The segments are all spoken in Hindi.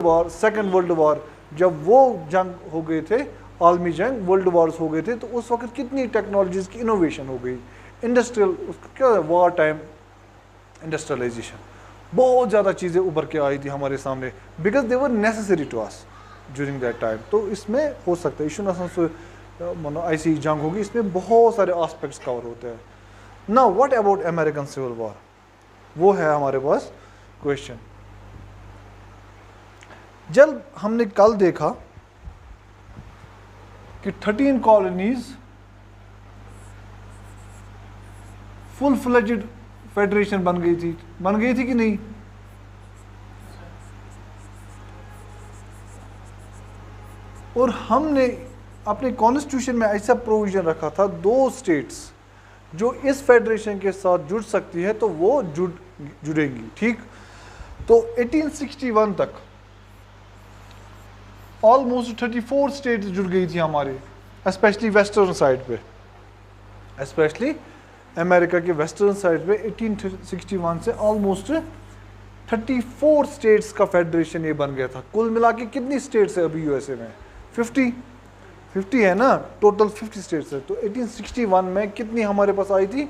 वॉर, सेकंड वर्ल्ड वॉर, जब वो जंग हो गए थे, आलमी जंग, वर्ल्ड वॉर्स हो गए थे, तो उस वक्त कितनी टेक्नोलॉजीज़ की इनोवेशन हो गई, इंडस्ट्रियल, क्या वॉर टाइम इंडस्ट्रियलाइजेशन, बहुत ज़्यादा चीज़ें उभर के आई थी हमारे सामने, because they were necessary to us during that time. तो इसमें हो सकता है इशू ना ऐसी जंग होगी, इसमें बहुत सारे आस्पेक्ट्स कवर होते हैं। ना what about American civil war, वो है हमारे पास क्वेश्चन। जब हमने कल देखा कि 13 कॉलोनीज फुल फ्लेज्ड फेडरेशन बन गई थी कि नहीं? और हमने अपने कॉन्स्टिट्यूशन में ऐसा प्रोविजन रखा था, 2 स्टेट्स जो इस फेडरेशन के साथ जुड़ सकती है तो वो जुड़ेंगी, ठीक। तो 1861 तक ऑलमोस्ट 34 स्टेट्स जुड़ गई थी हमारी, स्पेशली वेस्टर्न साइड पे, स्पेशली अमेरिका के वेस्टर्न साइड पे 1861 से ऑलमोस्ट 34 स्टेट्स का फेडरेशन ये बन गया था। कुल मिला के कितनी स्टेट्स है अभी यूएसए में? 50 है ना, टोटल 50 स्टेट्स है। तो 1861 में कितनी हमारे पास आई थी?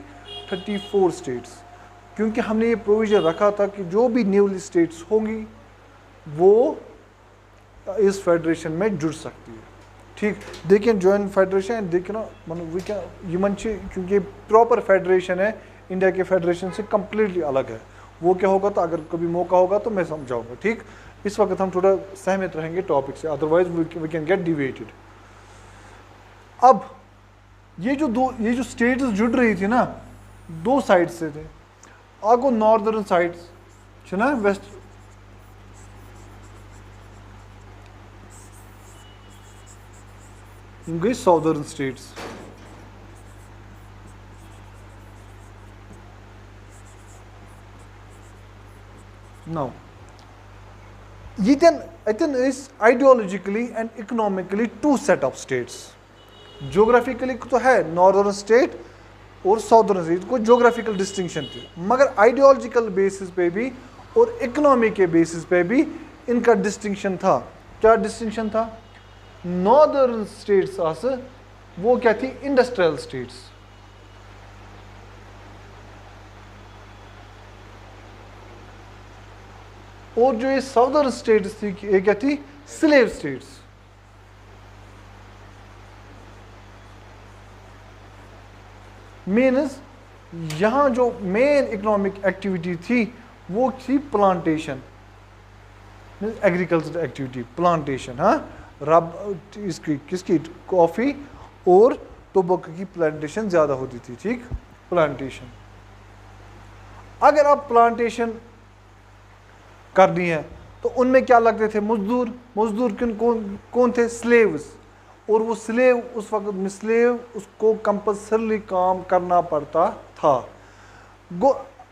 34 स्टेट्स, क्योंकि हमने ये प्रोविजन रखा था कि जो भी न्यूली स्टेट्स होंगी वो इस फेडरेशन में जुड़ सकती है, ठीक। देखिए जॉइंट फेडरेशन, देखिए ना, वी कैन यमन, क्योंकि प्रॉपर फेडरेशन है, इंडिया के फेडरेशन से कम्प्लीटली अलग है। वो क्या होगा, तो अगर कभी मौका होगा तो मैं समझाऊंगा, ठीक। इस वक्त हम थोड़ा सहमत रहेंगे टॉपिक से, अदरवाइज वी कैन गेट डिवेटेड। अब ये जो स्टेट्स जुड़ रही थी ना, 2 साइड से थे। आगो नॉर्दर्न साइड्स ना, वेस्ट, गई साउदर्न स्टेट्स, नाउ यतन ideologically and economically 2 set of states. Geographically तो है नॉर्दर्न स्टेट और साउदर्न स्टेट को जोग्राफिकल डिस्टिंक्शन थी, मगर आइडियोलॉजिकल बेसिस पे भी और इकोनॉमी के बेसिस पे भी इनका डिस्टिंक्शन था। क्या डिस्टिंक्शन था? नॉर्दर्न स्टेट्स आस वो क्या थी? इंडस्ट्रियल स्टेट्स, और जो ये साउदर्न स्टेट्स थी ये क्या थी? Slave states. मीन्स यहां जो मेन इकोनॉमिक एक्टिविटी थी वो थी प्लांटेशन, एग्रीकल्चर एक्टिविटी, प्लांटेशन, हाँ, इसकी किसकी? कॉफी और टोबैको की प्लांटेशन ज्यादा होती थी, ठीक, प्लांटेशन। अगर आप प्लांटेशन करनी है तो उनमें क्या लगते थे? मजदूर कौन थे? स्लेव्स। और वो स्लेव उस वक्त में उसको कंपल्सरली काम करना पड़ता था।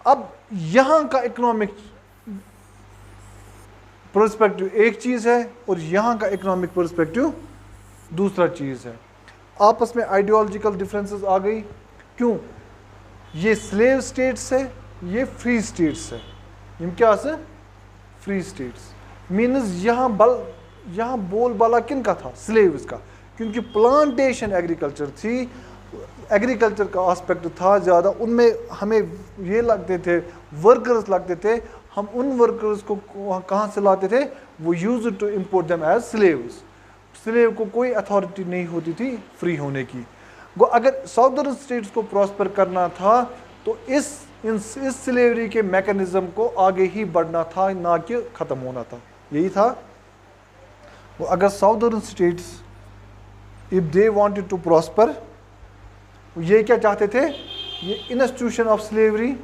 अब यहाँ का इकोनॉमिक पर्सपेक्टिव एक चीज़ है और यहाँ का इकोनॉमिक पर्सपेक्टिव दूसरा चीज़ है। आपस में आइडियोलॉजिकल डिफरेंसेस आ गई। क्यों? ये स्लेव स्टेट्स है, ये फ्री स्टेट्स है। ये क्या है? Free states. मीन्स यहाँ बोलबाला किन का था? स्लेव्स का, क्योंकि प्लांटेशन एग्रीकल्चर थी, एग्रीकल्चर का एस्पेक्ट था ज़्यादा, उनमें हमें ये लगते थे, वर्कर्स लगते थे। हम उन वर्कर्स को कहाँ से लाते थे? वो use to import them as slaves. Slave को कोई अथॉरिटी नहीं होती थी फ्री होने की। अगर साउदर्न स्टेट्स को प्रॉस्पर करना था तो इस स्लेवरी के मैकेनिज्म को आगे ही बढ़ना था, ना कि ख़त्म होना था। यही था। वो अगर southern states if they wanted to prosper, ये क्या चाहते थे? ये institution of slavery,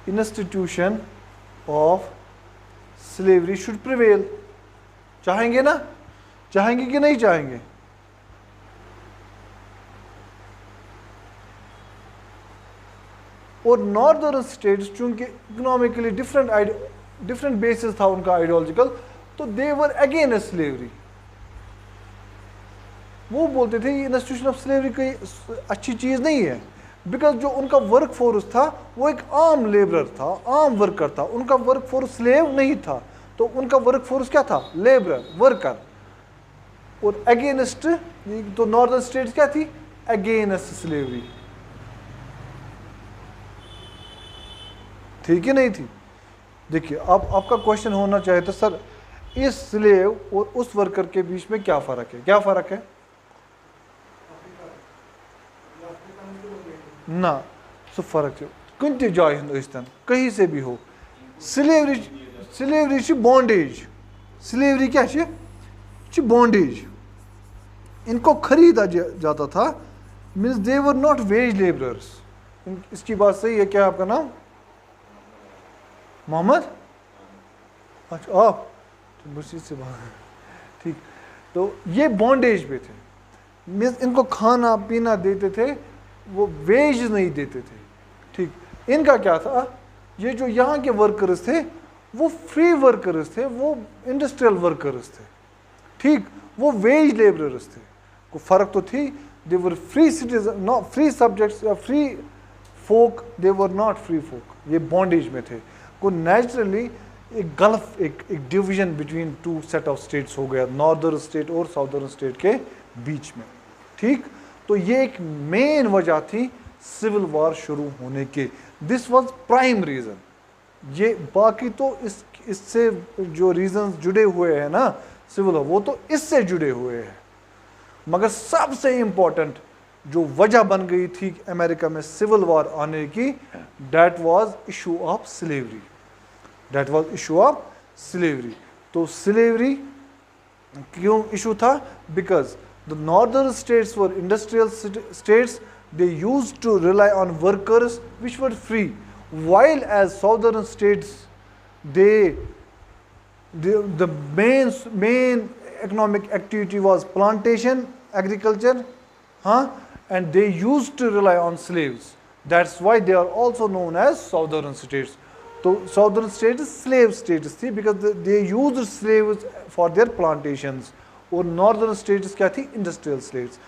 institution of slavery should prevail. चाहेंगे ना? चाहेंगे कि नहीं चाहेंगे? और नॉर्दर्न स्टेट्स चूंकि इकोनॉमिकली डिफरेंट बेसिस था उनका आइडियोलॉजिकल, तो दे वर अगेंस्ट स्लेवरी। वो बोलते थे ये इंस्टीट्यूशन ऑफ स्लेवरी कोई अच्छी चीज़ नहीं है, बिकॉज जो उनका वर्क फोर्स था वो एक आम लेबरर था, आम वर्कर था, उनका वर्क फोर्स स्लेव नहीं था, तो उनका वर्क फोर्स क्या था? Labourer, worker. और अगेंस्ट तो नॉर्दर्न स्टेट्स क्या थी? अगेंस्ट स्लेवरी, ठीक है नहीं थी? देखिए अब आपका क्वेश्चन होना चाहिए था सर इस स्लेव और उस वर्कर के बीच में क्या फ़र्क है? क्या फ़र्क है ना? सो फ़र्क है कुन ते जाय हन कहीं से भी हो। स्लेवरी बॉन्डेज, स्लेवरी क्या है? बॉन्डेज। इनको खरीदा जाता था, means they were not wage labourers. इसकी बात सही है? क्या आपका नाम? मोहम्मद? अच्छा आप तो मुझसे से बात, ठीक। तो ये बॉन्डेज पे थे, मीन्स इनको खाना पीना देते थे, वो वेज नहीं देते थे, ठीक। इनका क्या था? ये जो यहाँ के वर्कर्स थे वो फ्री वर्कर्स थे, वो इंडस्ट्रियल वर्कर्स थे, ठीक। वो वेज लेबरर्स थे, को फ़र्क तो थी। They were free citizen, not free subjects या free folk, they were not free folk, ये बॉन्डेज में थे। को नेचुरली एक गल्फ, एक division between two set of states हो गया, नॉर्दर्न स्टेट और साउदर्न स्टेट के बीच में, ठीक। तो ये एक मेन वजह थी सिविल वॉर शुरू होने के। This was prime reason. ये बाकी तो इससे जो रीजंस जुड़े हुए हैं ना सिविल वॉर, वो तो इससे जुड़े हुए हैं, मगर सबसे इंपॉर्टेंट जो वजह बन गई थी अमेरिका में सिविल वॉर आने की, that was issue of slavery, that was issue of slavery. तो स्लेवरी क्यों इशू था? Because the northern states were industrial states, they used to rely on workers which were free, while as southern states the main economic activity was plantation agriculture, and they used to rely on slaves. That's why they are also known as southern states. So southern states slave states थी, because they used slaves for their plantations, और northern states क्या थी? industrial states.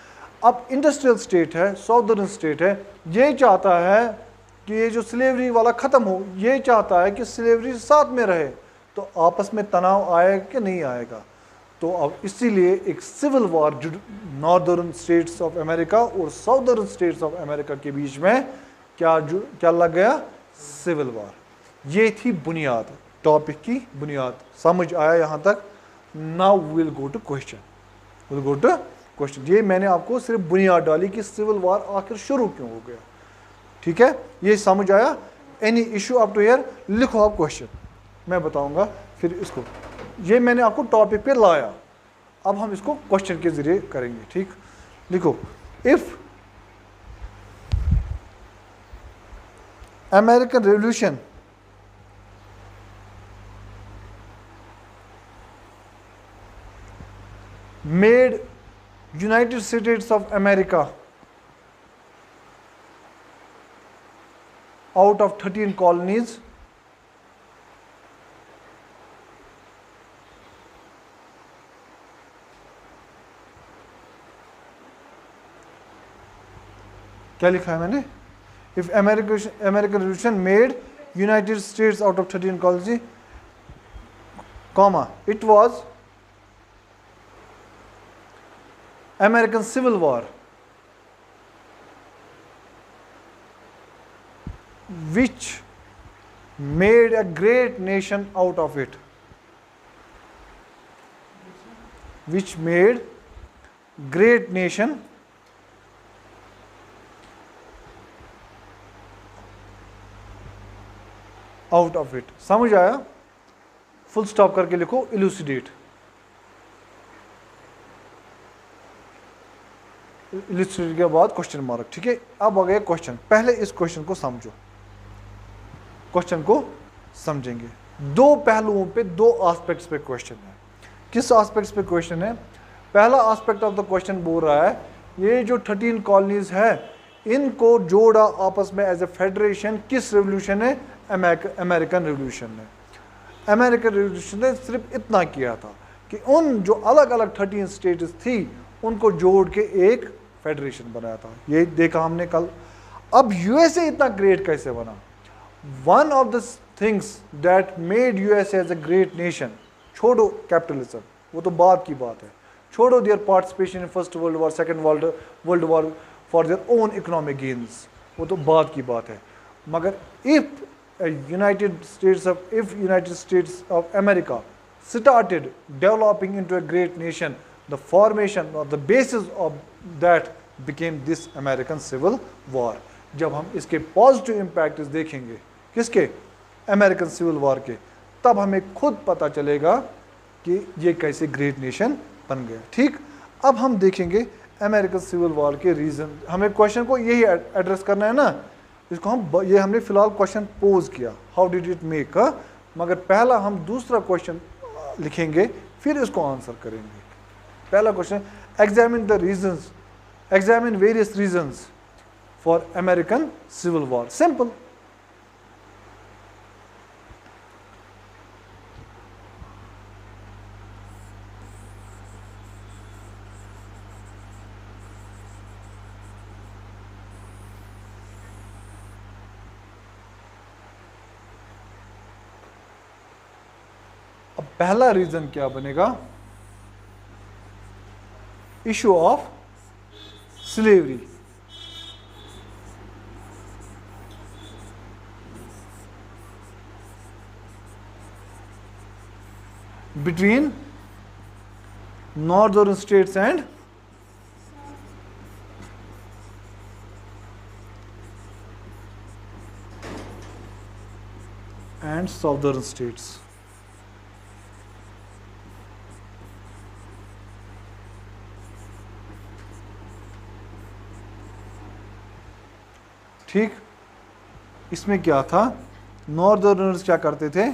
अब इंडस्ट्रियल स्टेट है, साउदर्न स्टेट है, ये चाहता है कि ये जो स्लेवरी वाला ख़त्म हो, ये चाहता है कि स्लेवरी साथ में रहे, तो आपस में तनाव आएगा कि नहीं आएगा? तो अब इसीलिए एक civil war northern states of America और साउदर्न स्टेट्स ऑफ अमेरिका के बीच में क्या लग गया? Civil war. ये थी बुनियाद, टॉपिक की बुनियाद। समझ आया यहाँ तक? Now will go to question, ये मैंने आपको सिर्फ बुनियाद डाली कि सिविल वॉर आखिर शुरू क्यों हो गया, ठीक है? ये समझ आया? Any issue up to here? लिखो आप क्वेश्चन, मैं बताऊंगा फिर इसको। ये मैंने आपको टॉपिक पे लाया, अब हम इसको क्वेश्चन के जरिए करेंगे, ठीक? लिखो, if American revolution made United States of America out of 13 colonies, क्या लिखा है मैंने? If American Revolution made United States out of 13 colonies, comma, it was American Civil War which made a great nation out of it, which made great nation out of it. समझ आया? फुल स्टॉप करके लिखो इलुसिडेट। इलस्ट्रेट के बाद क्वेश्चन मार्क, ठीक है? अब आ गया क्वेश्चन। पहले इस क्वेश्चन को समझो, क्वेश्चन को समझेंगे। दो पहलुओं पे, दो एस्पेक्ट्स पे क्वेश्चन है। किस एस्पेक्ट्स पे क्वेश्चन है? पहला एस्पेक्ट ऑफ द क्वेश्चन बोल रहा है ये जो 13 कॉलोनीज है इनको जोड़ा आपस में एज ए फेडरेशन किस रेवोल्यूशन ने? अमेरिकन रेवोल्यूशन ने। अमेरिकन रेवोल्यूशन ने सिर्फ इतना किया था कि उन जो अलग अलग 13 स्टेट्स थी उनको जोड़ के एक फेडरेशन बनाया था। ये देखा हमने कल। अब यूएसए इतना ग्रेट कैसे बना? One of the things that made USA as a great nation, छोड़ो कैपिटलिज्म, वो तो बाद की बात है, छोड़ो their participation in first world war, second world war for their own economic gains, वो तो बाद की बात है। मगर if United States of America started developing into a great nation, the formation or the basis of that became this American Civil War. जब हम इसके पॉजिटिव इम्पैक्ट देखेंगे, किसके? अमेरिकन सिविल वॉर के, तब हमें खुद पता चलेगा कि ये कैसे ग्रेट नेशन बन गया। ठीक, अब हम देखेंगे अमेरिकन सिविल वॉर के रीज़न। हमें क्वेश्चन को यही एड्रेस करना है ना, इसको ये हमने फिलहाल क्वेश्चन पोज किया, हाउ डिड इट मेक, मगर पहला हम दूसरा क्वेश्चन लिखेंगे, फिर इसको आंसर करेंगे। पहला question, examine the reasons, examine various reasons for American civil war. Simple, अब पहला रीजन क्या बनेगा? Issue of slavery. Between northern states and southern states. ठीक, इसमें क्या था? नॉर्दर्नर्स क्या करते थे?